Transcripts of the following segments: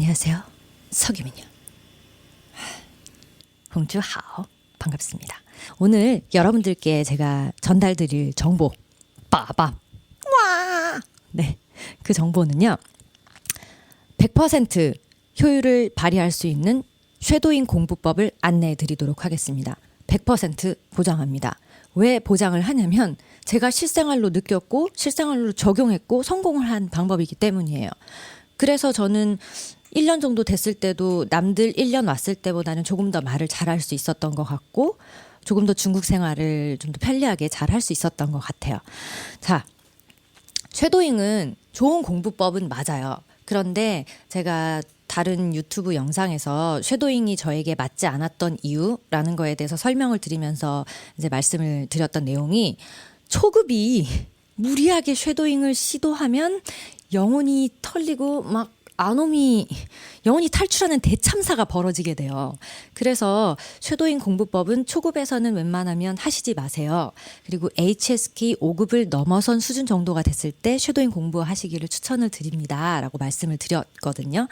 안녕하세요. 석유민요. 홍주하오. 반갑습니다. 오늘 여러분들께 제가 전달드릴 정보 빠밤 와! 네, 그 정보는요 100% 효율을 발휘할 수 있는 쉐도잉 공부법을 안내해 드리도록 하겠습니다. 100% 보장합니다. 왜 보장을 하냐면 제가 실생활로 느꼈고 실생활로 적용했고 성공을 한 방법이기 때문이에요. 그래서 저는 1년 정도 됐을 때도 남들 1년 왔을 때보다는 조금 더 말을 잘할 수 있었던 것 같고 조금 더 중국 생활을 좀 더 편리하게 잘할 수 있었던 것 같아요. 자, 쉐도잉은 좋은 공부법은 맞아요. 그런데 제가 다른 유튜브 영상에서 쉐도잉이 저에게 맞지 않았던 이유라는 거에 대해서 설명을 드리면서 이제 말씀을 드렸던 내용이 초급이 무리하게 쉐도잉을 시도하면 영혼이 털리고 막 아놈이 영혼이 탈출하는 대참사가 벌어지게 돼요. 그래서 쉐도잉 공부법은 초급에서는 웬만하면 하시지 마세요. 그리고 HSK 5급을 넘어선 수준 정도가 됐을 때 쉐도잉 공부하시기를 추천을 드립니다. 라고 말씀을 드렸거든요.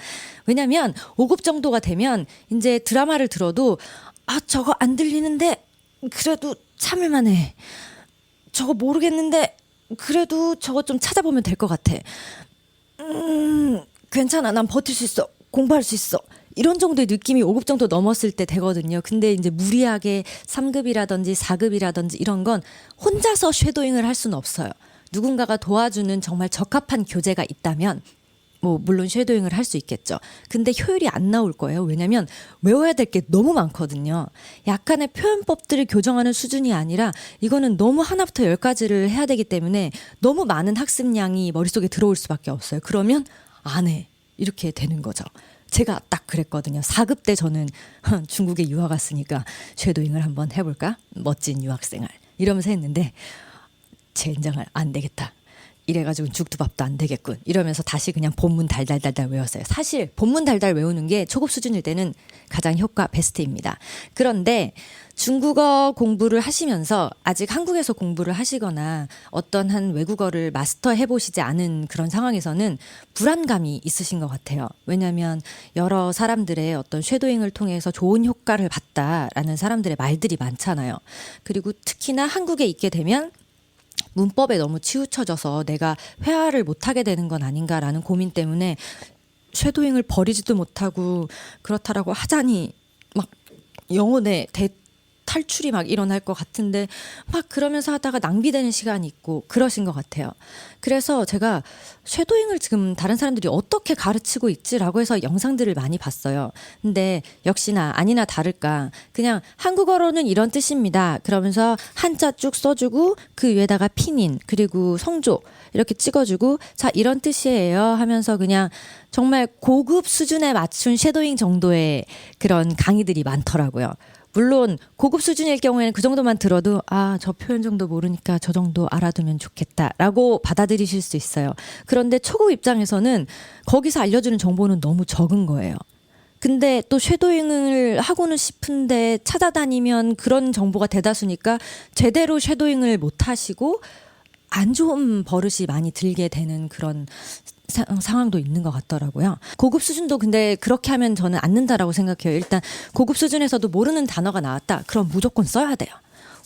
왜냐하면 5급 정도가 되면 이제 드라마를 들어도 아 저거 안 들리는데 그래도 참을만 해. 저거 모르겠는데 그래도 저거 좀 찾아보면 될 것 같아. 괜찮아. 난 버틸 수 있어. 공부할 수 있어. 이런 정도의 느낌이 5급 정도 넘었을 때 되거든요. 근데 이제 무리하게 3급이라든지 4급이라든지 이런 건 혼자서 쉐도잉을 할 수는 없어요. 누군가가 도와주는 정말 적합한 교재가 있다면 뭐 물론 쉐도잉을 할 수 있겠죠. 근데 효율이 안 나올 거예요. 왜냐하면 외워야 될 게 너무 많거든요. 약간의 표현법들을 교정하는 수준이 아니라 이거는 너무 하나부터 10가지를 해야 되기 때문에 너무 많은 학습량이 머릿속에 들어올 수밖에 없어요. 그러면 안 해. 이렇게 되는 거죠. 제가 딱 그랬거든요. 4급 때 저는 중국에 유학 갔으니까 쉐도잉을 한번 해볼까? 멋진 유학생활. 이러면서 했는데 젠장을 안 되겠다. 이래가지고 죽도 밥도 안 되겠군. 이러면서 다시 그냥 본문 달달달달 외웠어요. 사실 본문 달달 외우는 게 초급 수준일 때는 가장 효과 베스트입니다. 그런데 중국어 공부를 하시면서 아직 한국에서 공부를 하시거나 어떤 한 외국어를 마스터해 보시지 않은 그런 상황에서는 불안감이 있으신 것 같아요. 왜냐하면 여러 사람들의 어떤 쉐도잉을 통해서 좋은 효과를 봤다라는 사람들의 말들이 많잖아요. 그리고 특히나 한국에 있게 되면 문법에 너무 치우쳐져서 내가 회화를 못하게 되는 건 아닌가라는 고민 때문에 쉐도잉을 버리지도 못하고 그렇다라고 하자니 막 영혼의 탈출이 막 일어날 것 같은데 막 그러면서 하다가 낭비되는 시간이 있고 그러신 것 같아요. 그래서 제가 쉐도잉을 지금 다른 사람들이 어떻게 가르치고 있지라고 해서 영상들을 많이 봤어요. 근데 역시나 아니나 다를까 그냥 한국어로는 이런 뜻입니다. 그러면서 한자 쭉 써주고 그 위에다가拼音 그리고 성조 이렇게 찍어주고 자 이런 뜻이에요 하면서 그냥 정말 고급 수준에 맞춘 쉐도잉 정도의 그런 강의들이 많더라고요. 물론 고급 수준일 경우에는 그 정도만 들어도 아, 저 표현 정도 모르니까 저 정도 알아두면 좋겠다라고 받아들이실 수 있어요. 그런데 초급 입장에서는 거기서 알려주는 정보는 너무 적은 거예요. 근데 또 쉐도잉을 하고는 싶은데 찾아다니면 그런 정보가 대다수니까 제대로 쉐도잉을 못 하시고 안 좋은 버릇이 많이 들게 되는 그런 상황도 있는 것 같더라고요. 고급 수준도 근데 그렇게 하면 저는 안 는다라고 생각해요. 일단 고급 수준에서도 모르는 단어가 나왔다. 그럼 무조건 써야 돼요.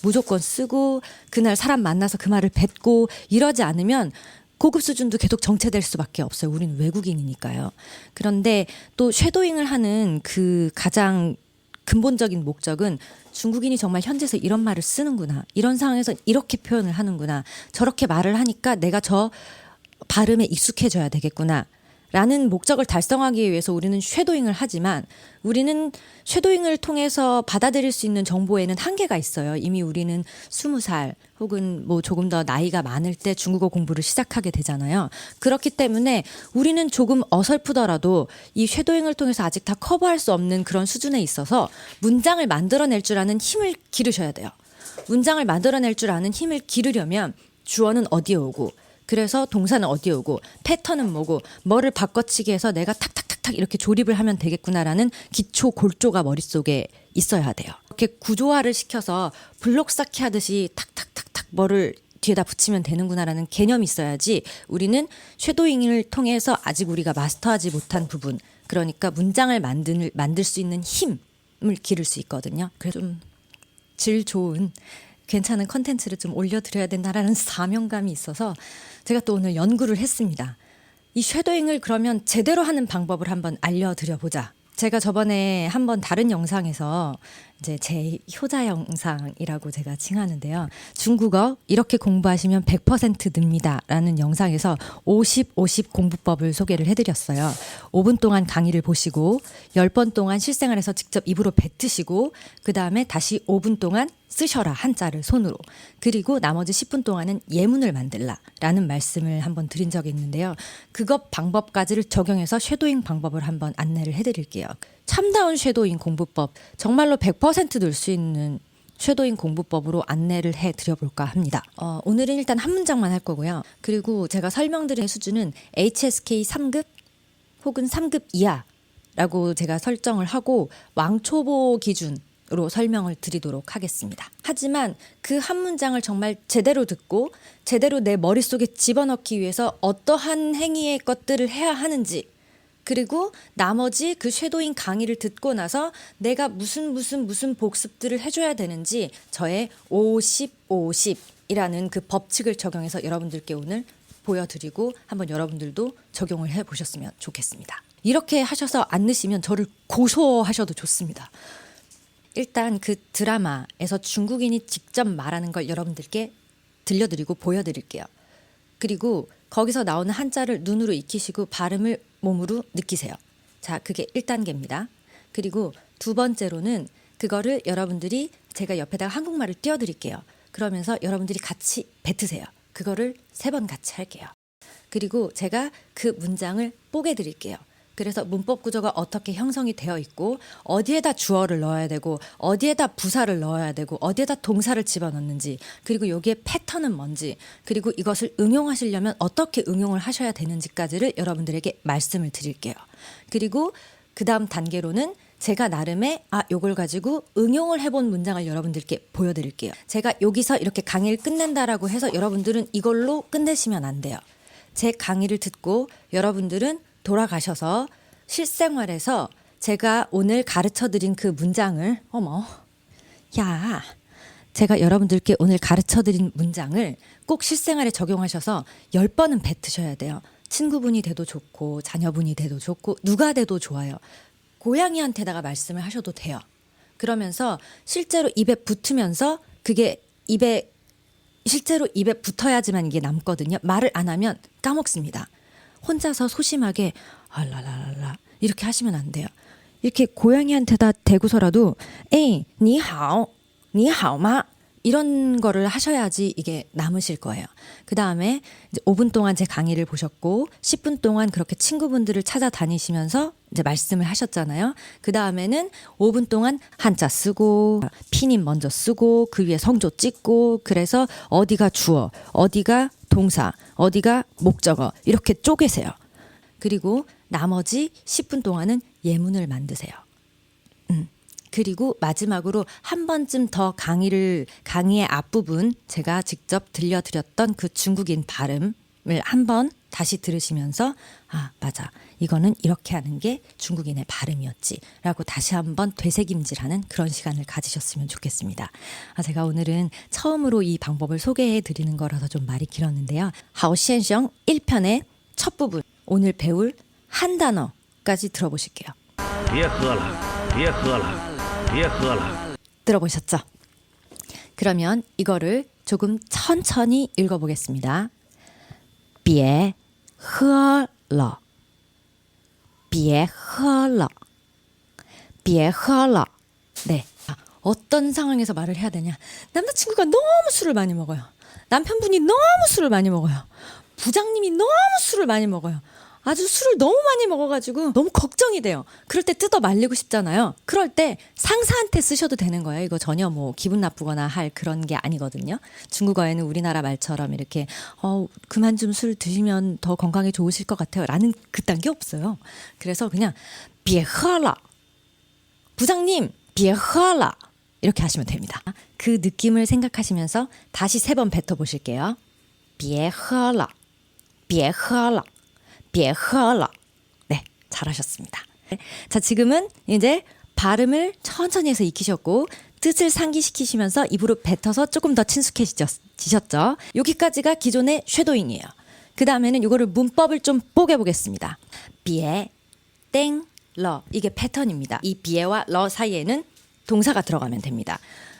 무조건 쓰고 그날 사람 만나서 그 말을 뱉고 이러지 않으면 고급 수준도 계속 정체될 수밖에 없어요. 우리는 외국인이니까요. 그런데 또 쉐도잉을 하는 그 가장 근본적인 목적은 중국인이 정말 현지에서 이런 말을 쓰는구나. 이런 상황에서 이렇게 표현을 하는구나. 저렇게 말을 하니까 내가 저 발음에 익숙해져야 되겠구나 라는 목적을 달성하기 위해서 우리는 쉐도잉을 하지만 우리는 쉐도잉을 통해서 받아들일 수 있는 정보에는 한계가 있어요. 이미 우리는 20살 혹은 뭐 조금 더 나이가 많을 때 중국어 공부를 시작하게 되잖아요. 그렇기 때문에 우리는 조금 어설프더라도 이 쉐도잉을 통해서 아직 다 커버할 수 없는 그런 수준에 있어서 문장을 만들어낼 줄 아는 힘을 기르셔야 돼요. 문장을 만들어낼 줄 아는 힘을 기르려면 주어는 어디에 오고 그래서 동사는 어디에 오고 패턴은 뭐고 뭐를 바꿔치기 해서 내가 탁탁탁탁 이렇게 조립을 하면 되겠구나라는 기초 골조가 머릿속에 있어야 돼요. 이렇게 구조화를 시켜서 블록 쌓기 하듯이 탁탁탁탁 뭐를 뒤에다 붙이면 되는구나라는 개념이 있어야지 우리는 쉐도잉을 통해서 아직 우리가 마스터하지 못한 부분, 그러니까 문장을 만들 수 있는 힘을 기를 수 있거든요. 그래서 좀 질 좋은 괜찮은 컨텐츠를 좀 올려드려야 된다라는 사명감이 있어서 제가 또 오늘 연구를 했습니다. 이 쉐도잉을 그러면 제대로 하는 방법을 한번 알려드려 보자. 제가 저번에 한번 다른 영상에서 이제 제 효자 영상이라고 제가 칭하는데요. 중국어 이렇게 공부하시면 100% 늡니다 라는 영상에서 50 공부법을 소개를 해드렸어요. 5분 동안 강의를 보시고 10번 동안 실생활에서 직접 입으로 뱉으시고 그 다음에 다시 5분 동안 쓰셔라, 한자를 손으로. 그리고 나머지 10분 동안은 예문을 만들라 라는 말씀을 한번 드린 적이 있는데요. 그것 방법까지를 적용해서 쉐도잉 방법을 한번 안내를 해드릴게요. 참다운 쉐도잉 공부법, 정말로 100% 늘 수 있는 쉐도잉 공부법으로 안내를 해드려볼까 합니다. 오늘은 일단 한 문장만 할 거고요. 그리고 제가 설명드린 수준은 HSK 3급 혹은 3급 이하라고 제가 설정을 하고 왕초보 기준으로 설명을 드리도록 하겠습니다. 하지만 그 한 문장을 정말 제대로 듣고 제대로 내 머릿속에 집어넣기 위해서 어떠한 행위의 것들을 해야 하는지, 그리고 나머지 그 쉐도잉 강의를 듣고 나서 내가 무슨 복습들을 해줘야 되는지 저의 50이라는 그 법칙을 적용해서 여러분들께 오늘 보여드리고 한번 여러분들도 적용을 해보셨으면 좋겠습니다. 이렇게 하셔서 안 넣으시면 저를 고소하셔도 좋습니다. 일단 그 드라마에서 중국인이 직접 말하는 걸 여러분들께 들려드리고 보여드릴게요. 그리고 거기서 나오는 한자를 눈으로 익히시고 발음을 몸으로 느끼세요. 자, 그게 1단계입니다. 그리고 두 번째로는 그거를 여러분들이 제가 옆에다가 한국말을 띄워드릴게요. 그러면서 여러분들이 같이 뱉으세요. 그거를 3번 같이 할게요. 그리고 제가 그 문장을 뽀개 드릴게요. 그래서 문법 구조가 어떻게 형성이 되어 있고 어디에다 주어를 넣어야 되고 어디에다 부사를 넣어야 되고 어디에다 동사를 집어넣는지, 그리고 여기에 패턴은 뭔지, 그리고 이것을 응용하시려면 어떻게 응용을 하셔야 되는지까지를 여러분들에게 말씀을 드릴게요. 그리고 그 다음 단계로는 제가 나름의 요걸 가지고 응용을 해본 문장을 여러분들께 보여드릴게요. 제가 여기서 이렇게 강의를 끝낸다라고 해서 여러분들은 이걸로 끝내시면 안 돼요. 제 강의를 듣고 여러분들은 돌아가셔서 실생활에서 제가 오늘 가르쳐드린 그 문장을 제가 여러분들께 오늘 가르쳐드린 문장을 꼭 실생활에 적용하셔서 10번은 뱉으셔야 돼요. 친구분이 돼도 좋고 자녀분이 돼도 좋고 누가 돼도 좋아요. 고양이한테다가 말씀을 하셔도 돼요. 그러면서 실제로 입에 붙으면서 그게 실제로 입에 붙어야지만 이게 남거든요. 말을 안 하면 까먹습니다. 혼자서 소심하게 랄랄랄라 이렇게 하시면 안 돼요. 이렇게 고양이한테다 대고서라도 에이 니하오마 이런 거를 하셔야지 이게 남으실 거예요. 그 다음에 5분 동안 제 강의를 보셨고 10분 동안 그렇게 친구분들을 찾아다니시면서 이제 말씀을 하셨잖아요. 그 다음에는 5분 동안 한자 쓰고 피님 먼저 쓰고 그 위에 성조 찍고, 그래서 어디가 주어, 어디가 동사, 어디가 목적어 이렇게 쪼개세요. 그리고 나머지 10분 동안은 예문을 만드세요. 그리고 마지막으로 한 번쯤 더 강의의 앞부분 제가 직접 들려드렸던 그 중국인 발음을 한번 다시 들으시면서 맞아, 이거는 이렇게 하는 게 중국인의 발음이었지 라고 다시 한번 되새김질하는 그런 시간을 가지셨으면 좋겠습니다. 제가 오늘은 처음으로 이 방법을 소개해 드리는 거라서 좀 말이 길었는데요. 하오시엔셩 1편의 첫 부분, 오늘 배울 한 단어까지 들어보실게요. 别喝了 들어보셨죠? 그러면 이거를 조금 천천히 읽어보겠습니다. 别喝了别喝了. 네. 어떤 상황에서 말을 해야 되냐? 남자친구가 너무 술을 많이 먹어요. 남편분이 너무 술을 많이 먹어요. 부장님이 너무 술을 많이 먹어요. 아주 술을 너무 많이 먹어가지고 너무 걱정이 돼요. 그럴 때 뜯어 말리고 싶잖아요. 그럴 때 상사한테 쓰셔도 되는 거예요. 이거 전혀 기분 나쁘거나 할 그런 게 아니거든요. 중국어에는 우리나라 말처럼 이렇게 그만 좀 술 드시면 더 건강에 좋으실 것 같아요 라는 그딴 게 없어요. 그래서 그냥 别喝了 부장님 别喝了 이렇게 하시면 됩니다. 그 느낌을 생각하시면서 다시 3번 뱉어보실게요. 别喝了, 别喝了, 别喝了. 네, 잘하셨습니다. 자, 지금은 이제 발음을 천천히 해서 익히셨고 뜻을 상기시키시면서 입으로 뱉어서 조금 더 친숙해지셨죠. 여기까지가 기존의 쉐도잉이에요. 그 다음에는 이거를 문법을 좀 뽀개보겠습니다. 비에, 땡, 러 이게 패턴입니다. 이 비에와 러 사이에는 동사가 들어가면 됩니다.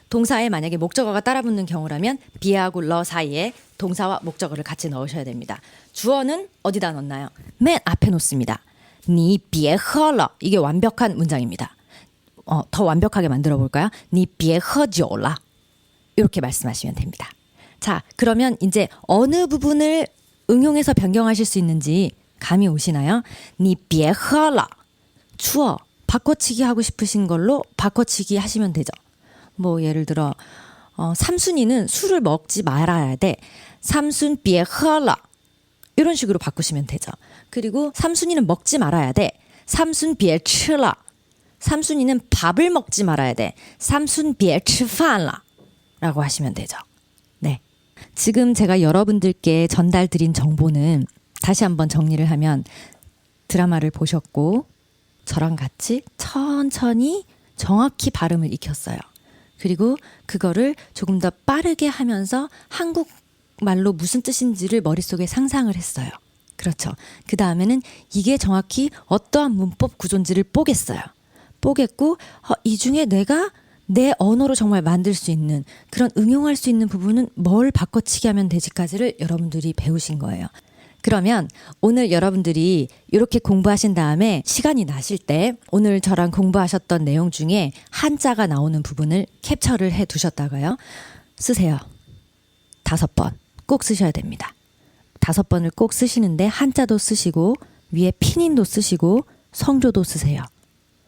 동사에 만약에 목적어가 따라붙는 경우라면 비에하고 러 사이에 동사와 목적어를 같이 넣으셔야 됩니다. 주어는 어디다 넣나요? 맨 앞에 놓습니다. 니 비에 허러 이게 완벽한 문장입니다. 더 완벽하게 만들어 볼까요? 니 비에 허지올라 이렇게 말씀하시면 됩니다. 자, 그러면 이제 어느 부분을 응용해서 변경하실 수 있는지 감이 오시나요? 니 비에 허러 추워 바꿔치기 하고 싶으신 걸로 바꿔치기 하시면 되죠. 뭐 예를 들어 삼순이는 술을 먹지 말아야 돼. 삼순 비에 허러 이런 식으로 바꾸시면 되죠. 그리고 삼순이는 먹지 말아야 돼. 삼순 비에 츠라 삼순이는 밥을 먹지 말아야 돼. 삼순 비에 츠판라 라고 하시면 되죠. 네, 지금 제가 여러분들께 전달드린 정보는 다시 한번 정리를 하면 드라마를 보셨고 저랑 같이 천천히 정확히 발음을 익혔어요. 그리고 그거를 조금 더 빠르게 하면서 한국말로 무슨 뜻인지를 머릿속에 상상을 했어요. 그렇죠. 그 다음에는 이게 정확히 어떠한 문법 구조인지를 뽀겠어요. 뽀겠고 이 중에 내가 내 언어로 정말 만들 수 있는 그런 응용할 수 있는 부분은 뭘 바꿔치기 하면 되지까지를 여러분들이 배우신 거예요. 그러면 오늘 여러분들이 이렇게 공부하신 다음에 시간이 나실 때 오늘 저랑 공부하셨던 내용 중에 한자가 나오는 부분을 캡처를 해 두셨다가요. 쓰세요. 5번 꼭 쓰셔야 됩니다. 5번을 꼭 쓰시는데 한자도 쓰시고 위에拼音도 쓰시고 성조도 쓰세요.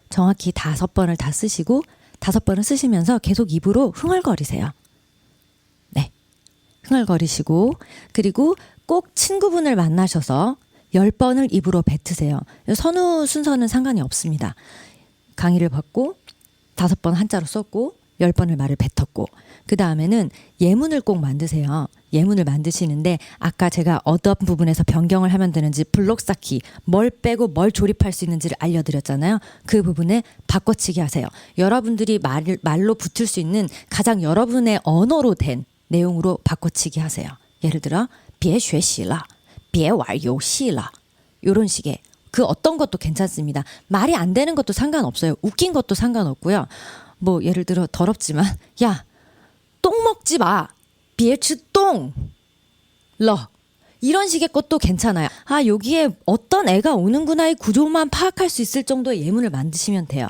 정확히 5번을 다 쓰시고 5번을 쓰시면서 계속 입으로 흥얼거리세요. 네, 흥얼거리시고 그리고 꼭 친구분을 만나셔서 10번을 입으로 뱉으세요. 선우 순서는 상관이 없습니다. 강의를 받고 5번 한자로 썼고 10번을 말을 뱉었고 그 다음에는 예문을 꼭 만드세요. 예문을 만드시는데 아까 제가 어떤 부분에서 변경을 하면 되는지 블록 쌓기 뭘 빼고 뭘 조립할 수 있는지를 알려드렸잖아요. 그 부분에 바꿔치기 하세요. 여러분들이 말로 붙을 수 있는 가장 여러분의 언어로 된 내용으로 바꿔치기 하세요. 예를 들어 别学习了别玩游戏了이런 식의 그 어떤 것도 괜찮습니다. 말이 안 되는 것도 상관없어요. 웃긴 것도 상관없고요. 뭐 예를 들어 더럽지만 야, 똥 먹지 마. 别吃똥 러 이런 식의 것도 괜찮아요. 아, 여기에 어떤 애가 오는구나의 구조만 파악할 수 있을 정도의 예문을 만드시면 돼요.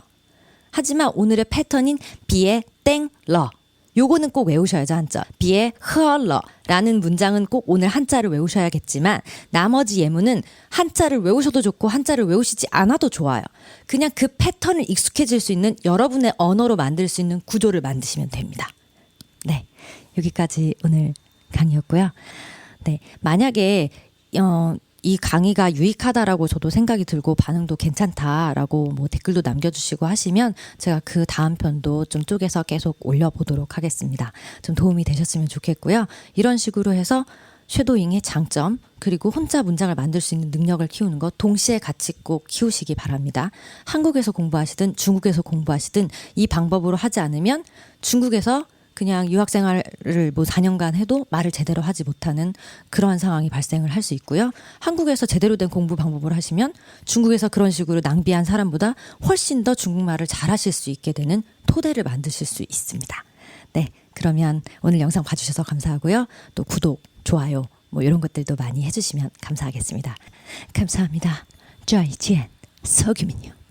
하지만 오늘의 패턴인 비에 땡 러 요거는 꼭 외우셔야죠. 한자. 비에 허러라는 문장은 꼭 오늘 한자를 외우셔야겠지만 나머지 예문은 한자를 외우셔도 좋고 한자를 외우시지 않아도 좋아요. 그냥 그 패턴을 익숙해질 수 있는 여러분의 언어로 만들 수 있는 구조를 만드시면 됩니다. 네, 여기까지 오늘 강의였고요. 네, 만약에 이 강의가 유익하다라고 저도 생각이 들고 반응도 괜찮다라고 뭐 댓글도 남겨주시고 하시면 제가 그 다음 편도 좀 쪼개서 계속 올려보도록 하겠습니다. 좀 도움이 되셨으면 좋겠고요. 이런 식으로 해서 쉐도잉의 장점 그리고 혼자 문장을 만들 수 있는 능력을 키우는 것 동시에 같이 꼭 키우시기 바랍니다. 한국에서 공부하시든 중국에서 공부하시든 이 방법으로 하지 않으면 중국에서 그냥 유학생활을 뭐 4년간 해도 말을 제대로 하지 못하는 그러한 상황이 발생을 할 수 있고요. 한국에서 제대로 된 공부 방법을 하시면 중국에서 그런 식으로 낭비한 사람보다 훨씬 더 중국말을 잘하실 수 있게 되는 토대를 만드실 수 있습니다. 네, 그러면 오늘 영상 봐주셔서 감사하고요. 또 구독, 좋아요 뭐 이런 것들도 많이 해주시면 감사하겠습니다. 감사합니다. 再见, 서규민요.